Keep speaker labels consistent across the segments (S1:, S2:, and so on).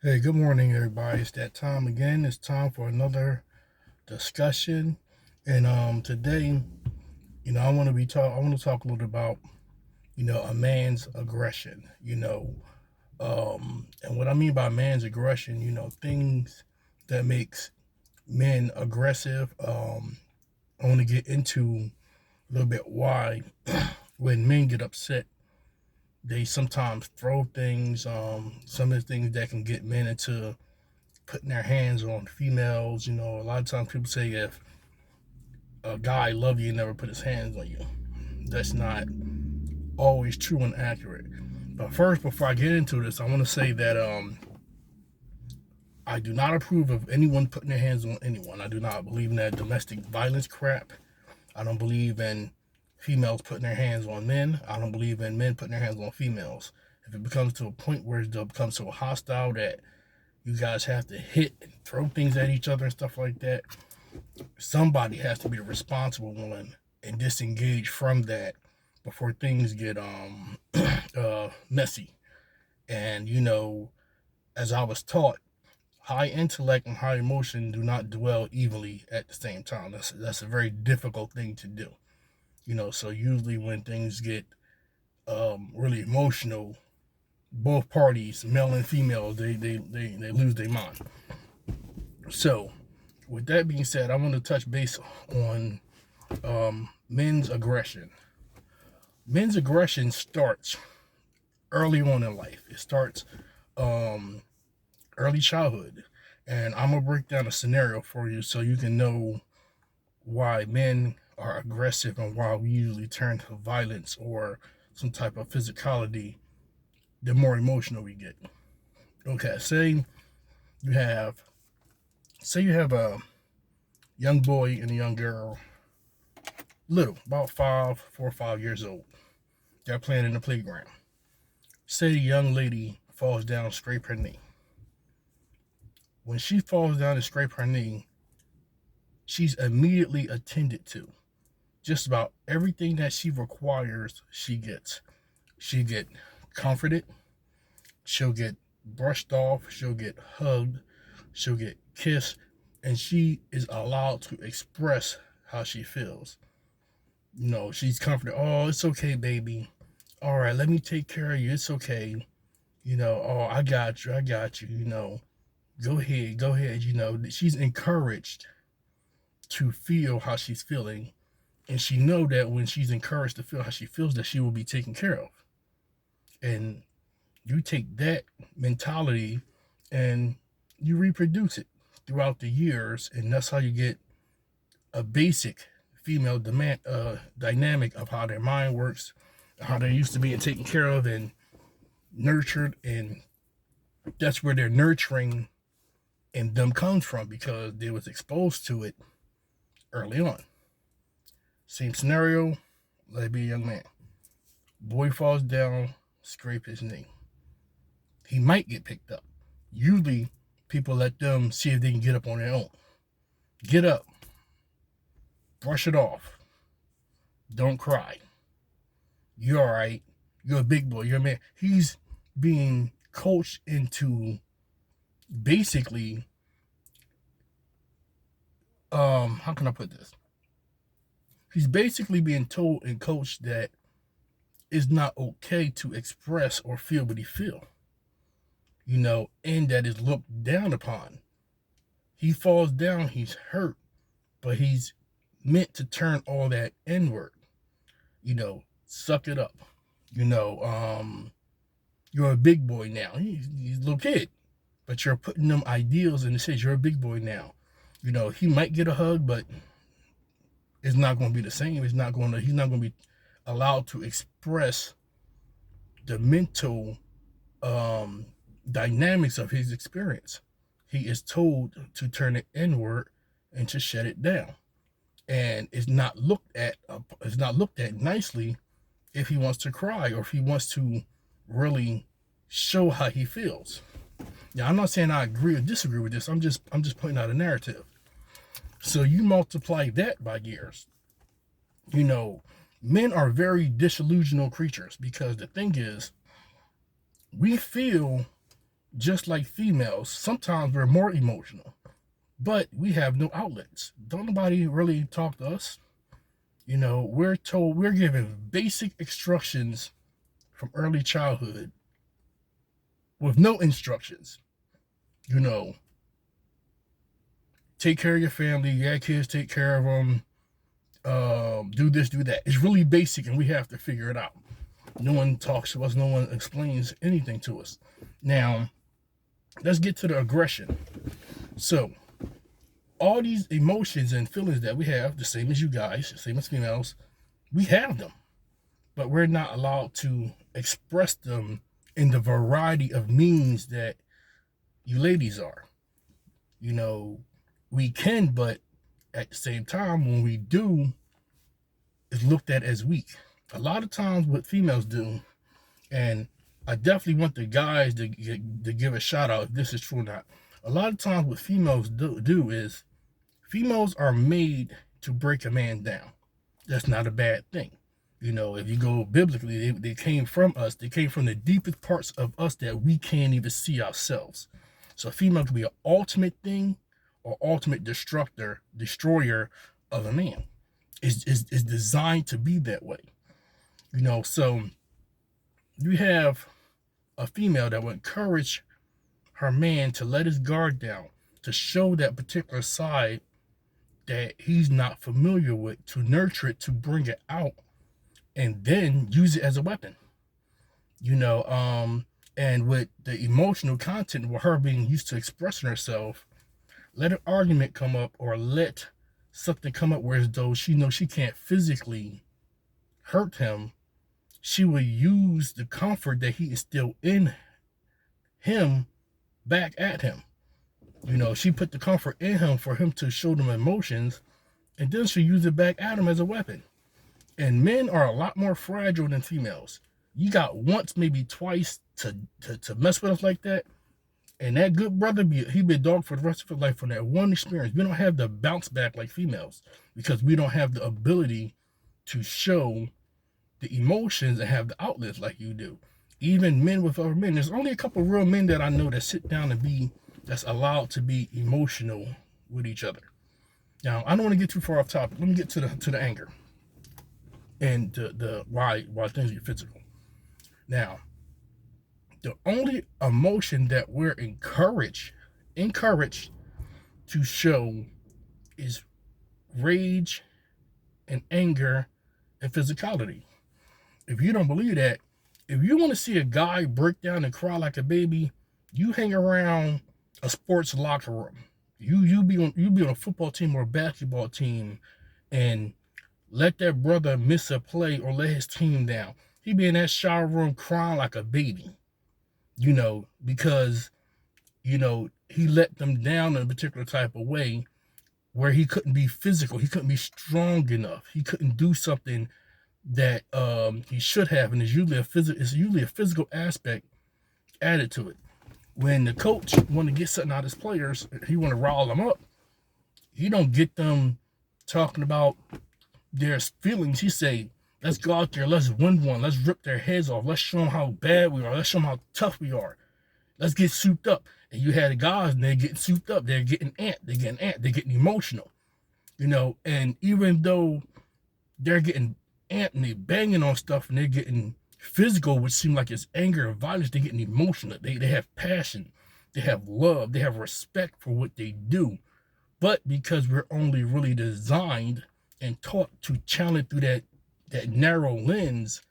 S1: Hey, good morning, everybody. It's that time again. It's time for another discussion, and today, I want to talk a little about a man's aggression. And what I mean by man's aggression, things that makes men aggressive. I want to get into a little bit why when men get upset, they sometimes throw things. Some of the things that can get men into putting their hands on females. A lot of times people say if a guy love you, he never put his hands on you. That's not always true and accurate. But first, before I get into this, I want to say that I do not approve of anyone putting their hands on anyone. I do not believe in that domestic violence crap. I don't believe in females putting their hands on men. I don't believe in men putting their hands on females. If it becomes to a point where it becomes so hostile that you guys have to hit and throw things at each other and stuff like that, somebody has to be the responsible one and disengage from that before things get messy. And as I was taught, high intellect and high emotion do not dwell evenly at the same time. That's a very difficult thing to do. So usually when things get really emotional, both parties, male and female, they lose their mind. So with that being said, I want to touch base on men's aggression. Men's aggression starts early on in life. It starts um, early childhood. And I'm going to break down a scenario for you so you can know why men are aggressive and why we usually turn to violence or some type of physicality the more emotional we get. Okay, you have you have a young boy and a young girl, little, about 4 or 5 years old. They're playing in the playground. Say the young lady falls down and scrape her knee. When she falls down and scrape her knee, she's immediately attended to. Just about everything that she requires, she gets. She get comforted. She'll get brushed off. She'll get hugged. She'll get kissed, and she is allowed to express how she feels. She's comforted. Oh, it's okay, baby. All right, let me take care of you. It's okay. Oh, I got you. I got you. Go ahead. Go ahead. She's encouraged to feel how she's feeling, and she know that when she's encouraged to feel how she feels, that she will be taken care of. And you take that mentality and you reproduce it throughout the years, and that's how you get a basic female dynamic of how their mind works, how they're used to being taken care of and nurtured, and that's where their nurturing in them comes from because they was exposed to it early on. Same scenario, let it be a young man. Boy falls down, scrape his knee. He might get picked up. Usually, people let them see if they can get up on their own. Get up, brush it off, don't cry. You're all right. You're a big boy. You're a man. He's being coached into basically, how can I put this? He's basically being told and coached that it's not okay to express or feel what he feel, and that is looked down upon. He falls down, he's hurt, but he's meant to turn all that inward, suck it up. You know, um, you're a big boy now. He's a little kid, but you're putting them ideals in the sense you're a big boy now. He might get a hug, but it's not going to be the same. He's not going to be allowed to express the mental um, dynamics of his experience. He is told to turn it inward and to shut it down, and it's not looked at nicely if he wants to cry or if he wants to really show how he feels. Now, I'm not saying I agree or disagree with this. I'm just pointing out a narrative. So you multiply that by years. You know, Men are very disillusional creatures because the thing is, we feel just like females, sometimes we're more emotional, but we have no outlets. Don't nobody really talk to us. We're given basic instructions from early childhood with no instructions. You know, take care of your family, you got kids, take care of them, do this, do that. It's really basic, and we have to figure it out. No one talks to us, no one explains anything to us. Now, let's get to the aggression. So, all these emotions and feelings that we have, the same as you guys, the same as females, we have them, but we're not allowed to express them in the variety of means that you ladies are. We can, but at the same time, when we do, it's looked at as weak. A lot of times, what females do, and I definitely want the guys to give a shout out if this is true or not. A lot of times, what females do is females are made to break a man down. That's not a bad thing. If you go biblically, they came from us. They came from the deepest parts of us that we can't even see ourselves. So a female could be an ultimate thing or ultimate destroyer of a man. Is designed to be that way. So you have a female that will encourage her man to let his guard down, to show that particular side that he's not familiar with, to nurture it, to bring it out, and then use it as a weapon. And with the emotional content, with her being used to expressing herself, let an argument come up or let something come up where as though she knows she can't physically hurt him, she will use the comfort that he is still in him back at him. She put the comfort in him for him to show them emotions, and then she use it back at him as a weapon. And men are a lot more fragile than females. You got once, maybe twice to mess with us like that, and that good brother, he be a dog for the rest of his life from that one experience. We don't have the bounce back like females because we don't have the ability to show the emotions and have the outlets like you do. Even men with other men. There's only a couple of real men that I know that sit down and that's allowed to be emotional with each other. Now, I don't want to get too far off topic. Let me get to the anger and the why things get physical. Now, the only emotion that we're encouraged to show is rage and anger and physicality. If you don't believe that, if you want to see a guy break down and cry like a baby, you hang around a sports locker room. You be on a football team or a basketball team, and let that brother miss a play or let his team down. He be in that shower room crying like a baby. Because, he let them down in a particular type of way where he couldn't be physical. He couldn't be strong enough. He couldn't do something that he should have. And it's usually a physical aspect added to it. When the coach want to get something out of his players, he want to rile them up. He don't get them talking about their feelings. He say, let's go out there, let's win one, let's rip their heads off, let's show them how bad we are, let's show them how tough we are, let's get souped up. And you had the guys, and they're getting souped up, they're getting they're getting emotional, and even though they're getting amped and they're banging on stuff and they're getting physical, which seems like it's anger and violence, they're getting emotional, they have passion, they have love, they have respect for what they do. But because we're only really designed and taught to challenge through that narrow lens,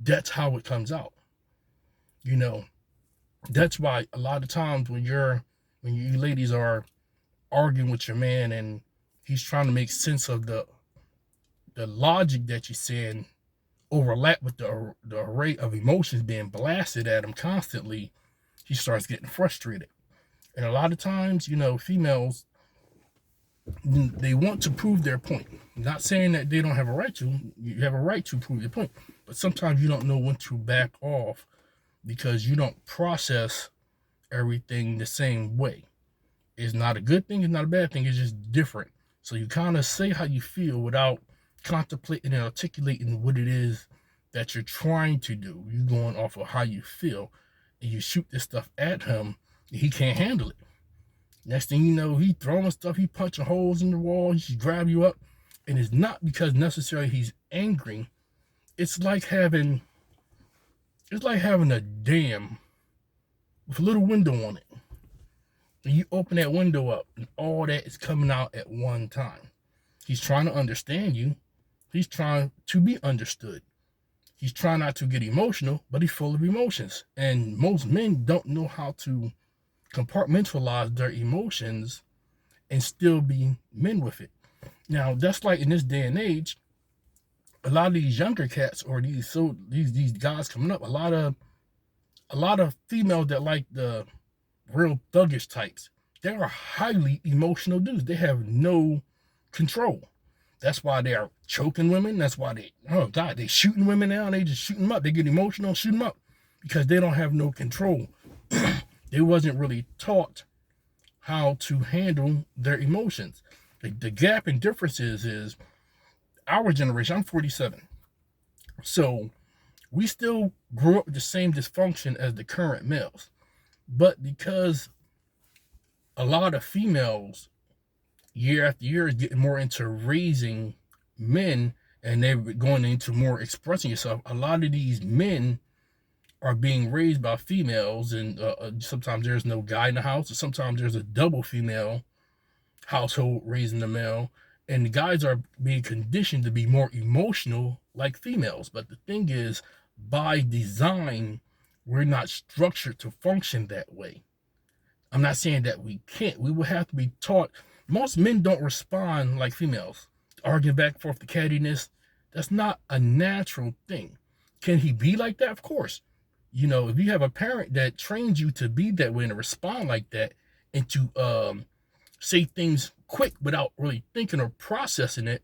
S1: that's how it comes out. That's why a lot of times when you ladies are arguing with your man and he's trying to make sense of the logic that you're saying overlap with the array of emotions being blasted at him constantly, he starts getting frustrated. And a lot of times, females, they want to prove their point. Not saying that they don't have a right to. You have a right to prove your point. But sometimes you don't know when to back off because you don't process everything the same way. It's not a good thing. It's not a bad thing. It's just different. So you kind of say how you feel without contemplating and articulating what it is that you're trying to do. You're going off of how you feel. and you shoot this stuff at him, and he can't handle it. Next thing you know, he throwing stuff, he punching holes in the wall, he grab you up. And it's not because necessarily he's angry. It's like having a dam with a little window on it. And you open that window up and all that is coming out at one time. He's trying to understand you. He's trying to be understood. He's trying not to get emotional, but he's full of emotions. And most men don't know how to compartmentalize their emotions and still be men with it. Now, that's like in this day and age, a lot of these younger cats or these guys coming up, a lot of females that like the real thuggish types, they are highly emotional dudes. They have no control. That's why they are choking women. That's why they shooting women now. They just shooting them up. They get emotional, shoot them up because they don't have no control. They wasn't really taught how to handle their emotions. The gap in differences is our generation. I'm 47. So we still grew up with the same dysfunction as the current males. But because a lot of females, year after year, is getting more into raising men and they're going into more expressing yourself, a lot of these men are being raised by females, and sometimes there's no guy in the house, or sometimes there's a double female household raising the male, and the guys are being conditioned to be more emotional like females. But the thing is, by design, we're not structured to function that way. I'm not saying that we can't. We will have to be taught. Most men don't respond like females, arguing back and forth, the cattiness. That's not a natural thing. Can he be like that? Of course. You know, if you have a parent that trains you to be that way and to respond like that, and to say things quick without really thinking or processing it,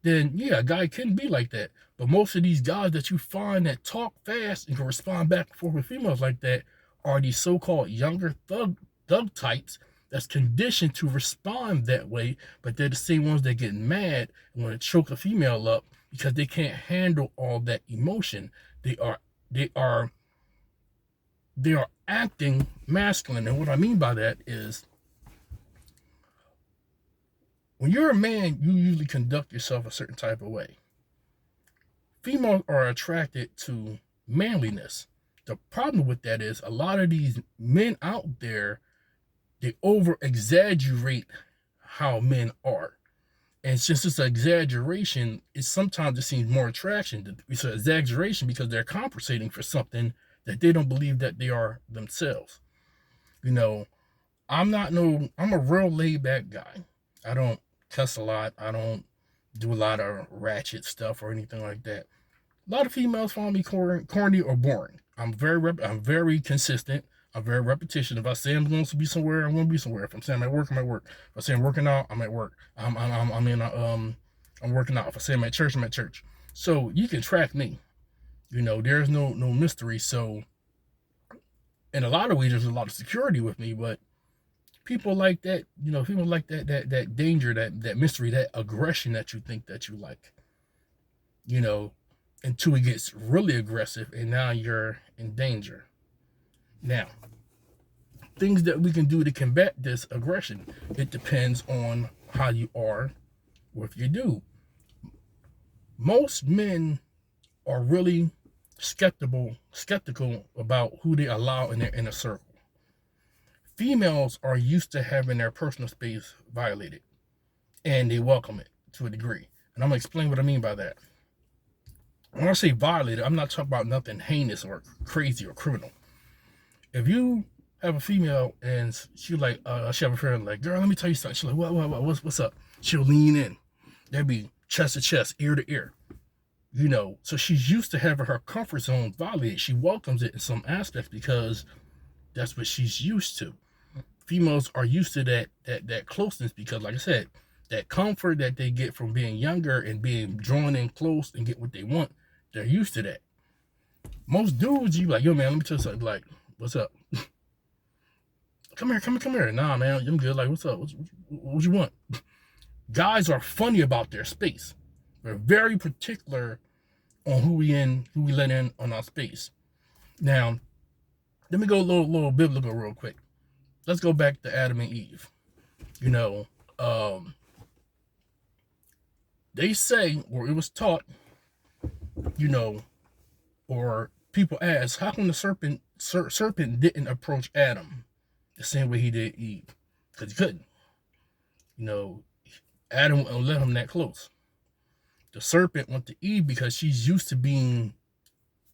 S1: then yeah, a guy can be like that. But most of these guys that you find that talk fast and can respond back and forth with females like that are these so-called younger thug types that's conditioned to respond that way, but they're the same ones that get mad and want to choke a female up because they can't handle all that emotion. They are acting masculine. And what I mean by that is, when you're a man, you usually conduct yourself a certain type of way. Females are attracted to manliness. The problem with that is a lot of these men out there, they over exaggerate how men are. And since it's an exaggeration, sometimes it seems more attraction. It's an exaggeration because they're compensating for something that they don't believe that they are themselves. You know, I'm a real laid back guy. I don't cuss a lot. I don't do a lot of ratchet stuff or anything like that. A lot of females find me corny or boring. I'm very consistent. I'm very repetition. If I say I'm going to be somewhere, I'm going to be somewhere. If I'm saying I'm at work, I'm at work. If I say I'm working out, I'm at work. I'm working out. If I say I'm at church, I'm at church. So you can track me. You know, there's no mystery. So in a lot of ways, there's a lot of security with me. But people like that, you know, people like that danger, that mystery, that aggression that you think that you like. You know, until it gets really aggressive, and now you're in danger. Now, things that we can do to combat this aggression, it depends on how you are with your dude. Most men are really skeptical about who they allow in their inner circle. Females are used to having their personal space violated, and they welcome it to a degree. And I'm going to explain what I mean by that. When I say violated, I'm not talking about nothing heinous or crazy or criminal. If you have a female and she like, she have a friend like, girl, let me tell you something. She's like, what's up? She'll lean in. That'd be chest to chest, ear to ear. You know, so she's used to having her comfort zone violated. She welcomes it in some aspects because that's what she's used to. Females are used to that closeness because, like I said, that comfort that they get from being younger and being drawn in close and get what they want, they're used to that. Most dudes, you like, yo, man, let me tell you something. Like, what's up? Come here. Nah, man, I'm good. Like, what's up? What you want? Guys are funny about their space. We're very particular on who we let in on our space. Now, Let me go a little biblical real quick. Let's go back to Adam and Eve. You know, they say, or it was taught, you know, or people ask, how come the serpent didn't approach Adam the same way he did Eve? Because he couldn't. You know, Adam wouldn't let him that close. The serpent went to Eve because she's used to being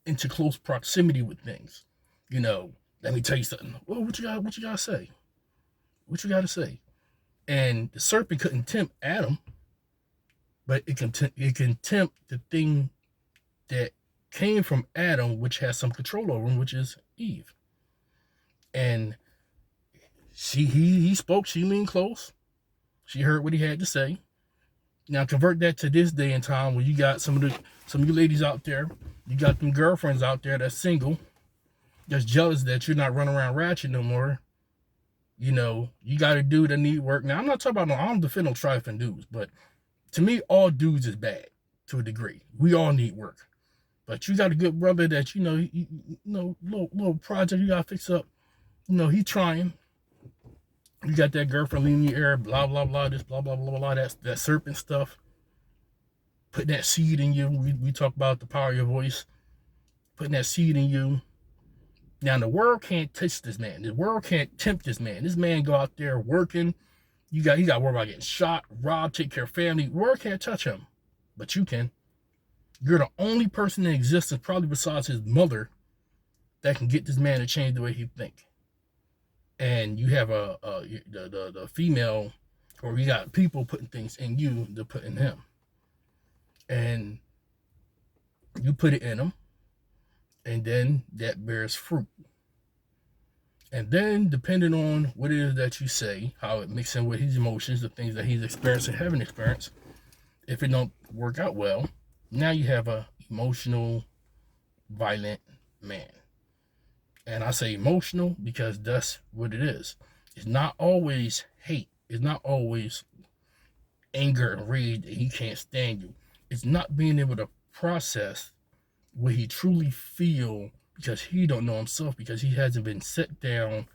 S1: into close proximity with things. You know, let me tell you something. Well, what you gotta say? What you gotta say? And the serpent couldn't tempt Adam, but it can tempt the thing that came from Adam, which has some control over him, which is Eve. And he spoke, she leaned close. She heard what he had to say. Now convert that to this day and time where you got some of you ladies out there, you got them girlfriends out there that's single, that's jealous that you're not running around ratchet no more. You know, you got a dude that need work. Now I'm not talking about I don't defend no trifling dudes, but to me, all dudes is bad to a degree. We all need work. But you got a good brother that, little project you got to fix up. You know, he trying. You got that girlfriend leaning in your ear, blah, blah, blah, this, blah, blah, blah, blah, that serpent stuff. Putting that seed in you. We talk about the power of your voice. Putting that seed in you. Now, the world can't touch this man. The world can't tempt this man. This man go out there working. He got to worry about getting shot, robbed, take care of family. The world can't touch him. But you can. You're the only person in existence, probably besides his mother, that can get this man to change the way he think. And you have the female, or you got people putting things in you to put in him. And you put it in him, and then that bears fruit. And then, depending on what it is that you say, how it mixes in with his emotions, the things that he's experiencing, haven't experienced, if it don't work out well, now you have a emotional, violent man. And I say emotional because that's what it is. It's not always hate. It's not always anger and rage that he can't stand you. It's not being able to process what he truly feel because he don't know himself, because he hasn't been set down,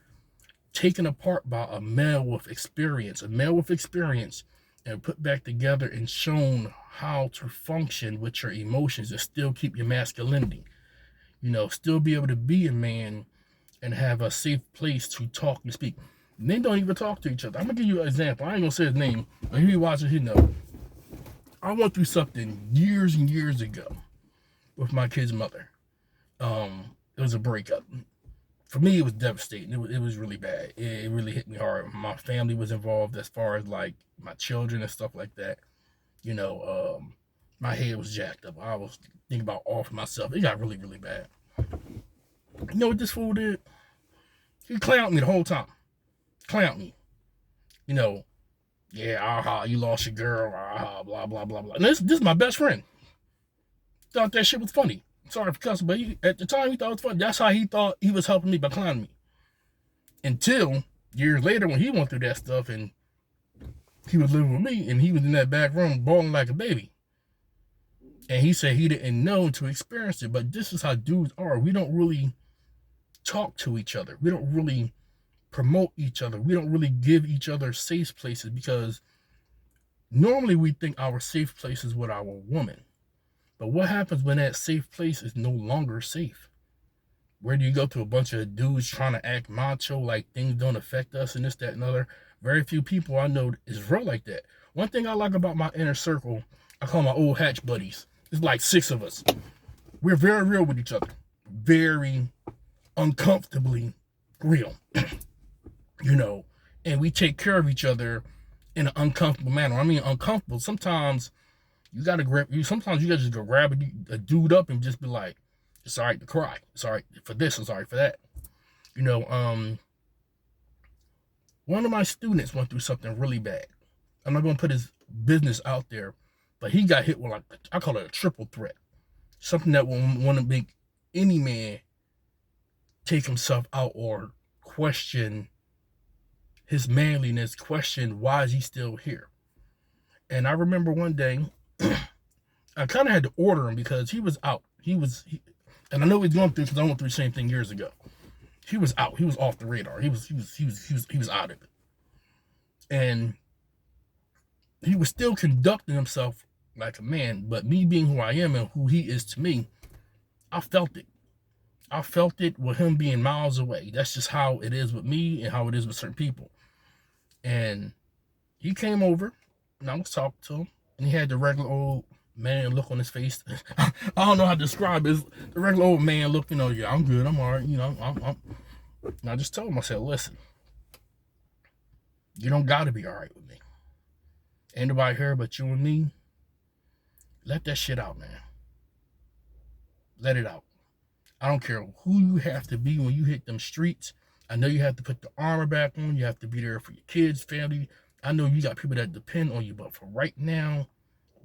S1: taken apart by a male with experience, and put back together and shown how to function with your emotions and still keep your masculinity. You know, still be able to be a man and have a safe place to talk and speak. Men don't even talk to each other. I'm going to give you an example. I ain't going to say his name, but if he watches, he know. I went through something years and years ago with my kid's mother. It was a breakup. For me, it was devastating. It was really bad. It really hit me hard. My family was involved as far as like my children and stuff like that. You know, my head was jacked up. I was thinking about offing myself. It got really, really bad. You know what this fool did? He clowned me the whole time. Clowned me. You know, yeah, you lost your girl, blah, blah, blah, blah. And this is my best friend. Thought that shit was funny. Sorry for cussing, but at the time he thought it was funny. That's how he thought he was helping me by clowning me. Until years later when he went through that stuff and he was living with me and he was in that back room bawling like a baby. And he said he didn't know until he experienced it. But this is how dudes are. We don't really talk to each other. We don't really promote each other. We don't really give each other safe places because normally we think our safe place is with our woman. But what happens when that safe place is no longer safe? Where do you go to a bunch of dudes trying to act macho, like things don't affect us and this, that, and other? Very few people I know is real like that. One thing I like about my inner circle, I call my old hatch buddies. It's like 6 of us. We're very real with each other. Very uncomfortably real. You know, and we take care of each other in an uncomfortable manner. I mean, uncomfortable. Sometimes you gotta just go grab a dude up and just be like, it's all right to cry. It's all right for this. It's all right for that. You know, one of my students went through something really bad. I'm not gonna put his business out there, but he got hit with, like, I call it a triple threat. Something that will want to make any man take himself out or question his manliness, question why is he still here. And I remember one day, I kind of had to order him because he was out. And I know he's going through because I went through the same thing years ago. He was out. He was off the radar. He was out of it. And he was still conducting himself like a man, but me being who I am and who he is to me, I felt it. I felt it with him being miles away. That's just how it is with me and how it is with certain people. And he came over and I was talking to him, and he had the regular old man look on his face. I don't know how to describe it. The regular old man look, yeah, I'm good, I'm all right, And I just told him, I said, listen, you don't got to be all right with me. Ain't nobody here but you and me. Let that shit out, man. Let it out. I don't care who you have to be when you hit them streets. I know you have to put the armor back on. You have to be there for your kids, family. I know you got people that depend on you, but for right now,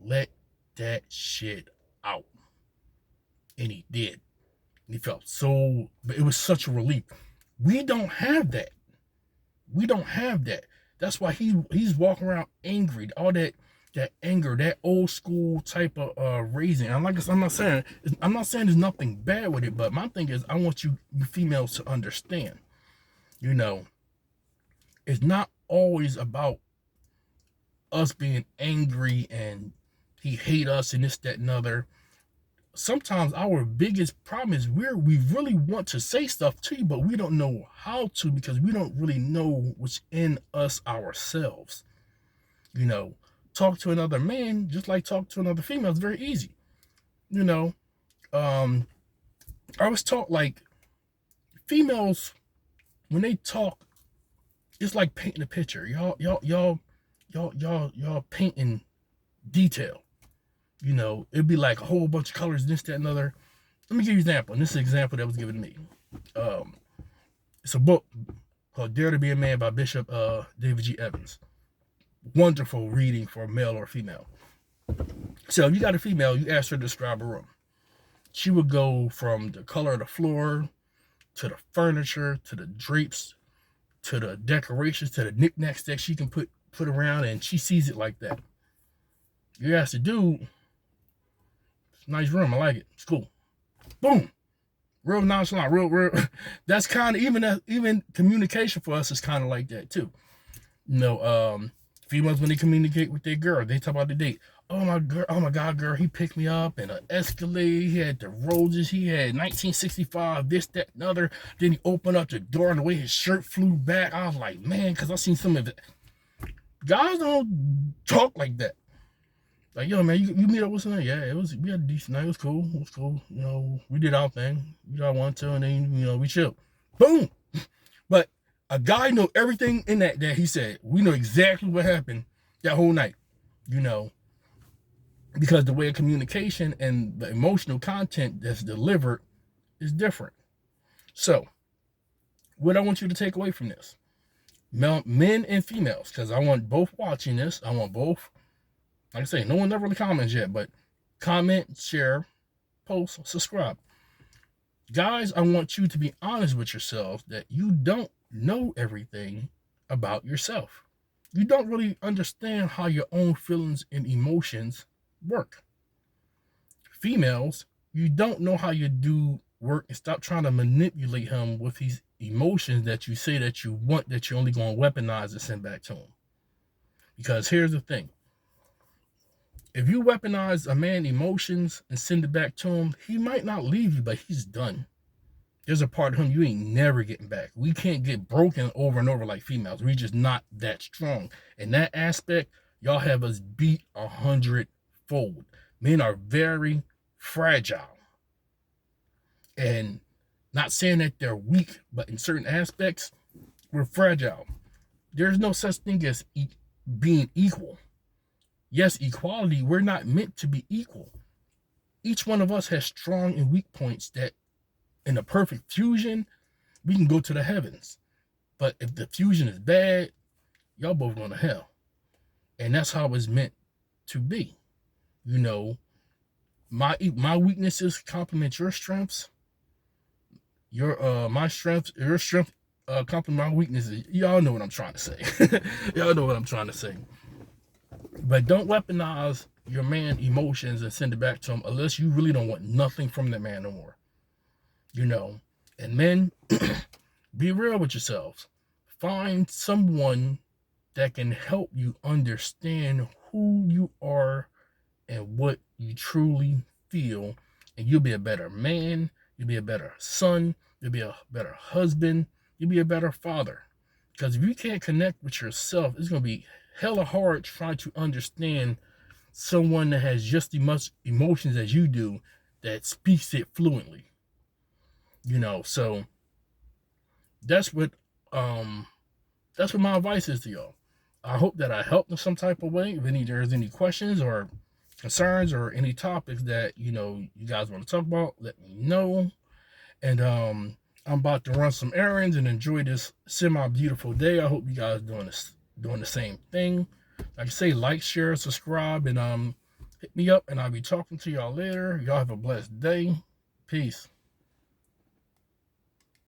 S1: let that shit out. And he did. And he felt so, it was such a relief. We don't have that. We don't have that. That's why he's walking around angry. All that anger, that old school type of raising. And like I'm not saying there's nothing bad with it, but my thing is I want you females to understand. It's not always about us being angry and he hate us and this, that, and other. Sometimes our biggest problem is we really want to say stuff to you, but we don't know how to because we don't really know what's in us ourselves. Talk to another man just like talk to another female. It's very easy. I was taught like females when they talk, it's like painting a picture. Y'all painting detail. It'd be like a whole bunch of colors, this, that, and other. Let me give you an example. And this is an example that was given to me. It's a book called Dare to Be a Man by Bishop David G. Evans. Wonderful reading for a male or a female. So if you got a female, you ask her to describe a room. She would go from the color of the floor to the furniture to the drapes to the decorations to the knickknacks that she can put around, and she sees it like that. You ask the dude, it's a nice room, I like it, it's cool. Boom. Real nonchalant, real. That's kind of even communication for us is kind of like that too. Females when they communicate with their girl, they talk about the date. Oh my God, girl, he picked me up in an Escalade. He had the roses. He had 1965, this, that, and other. Then he opened up the door and the way his shirt flew back. I was like, man, because I seen some of it. Guys don't talk like that. Like, yo, man, you meet up with somebody? Yeah, we had a decent night. It was cool. We did our thing. We got one, two, and then, we chilled. Boom. But a guy know everything in that he said. We know exactly what happened that whole night, because the way of communication and the emotional content that's delivered is different. So, what I want you to take away from this, men and females, because I want both watching this. I want both. Like I say, no one ever really comments yet, but comment, share, post, subscribe. Guys, I want you to be honest with yourselves that you don't know everything about yourself. You don't really understand how your own feelings and emotions work. Females, you don't know how your dude work, and stop trying to manipulate him with these emotions that you say that you want, that you're only going to weaponize and send back to him. Because here's the thing. If you weaponize a man's emotions and send it back to him, he might not leave you, but he's done. There's a part of him you ain't never getting back. We can't get broken over and over like females. We just not that strong. In that aspect, y'all have us beat 100-fold. Men are very fragile. And not saying that they're weak, but in certain aspects, we're fragile. There's no such thing as being equal. Yes, equality, we're not meant to be equal. Each one of us has strong and weak points that in a perfect fusion, we can go to the heavens. But if the fusion is bad, y'all both going to hell. And that's how it's meant to be. My weaknesses complement your strengths. Your strength complement my weaknesses. Y'all know what I'm trying to say. Y'all know what I'm trying to say. But don't weaponize your man's emotions and send it back to him unless you really don't want nothing from that man no more. And men, Be real with yourselves. Find someone that can help you understand who you are and what you truly feel, and you'll be a better man, you'll be a better son, you'll be a better husband, you'll be a better father. Because if you can't connect with yourself, it's going to be hella hard trying to understand someone that has just as much emotions as you do, that speaks it fluently. So that's what um that's what my advice is to y'all. I hope that I helped in some type of way. If there's any questions or concerns or any topics that you guys want to talk about, let me know. And I'm about to run some errands and enjoy this semi beautiful day. I hope you guys doing the same thing. Like I say, like, share, subscribe, and hit me up, and I'll be talking to y'all later. Y'all have a blessed day. Peace.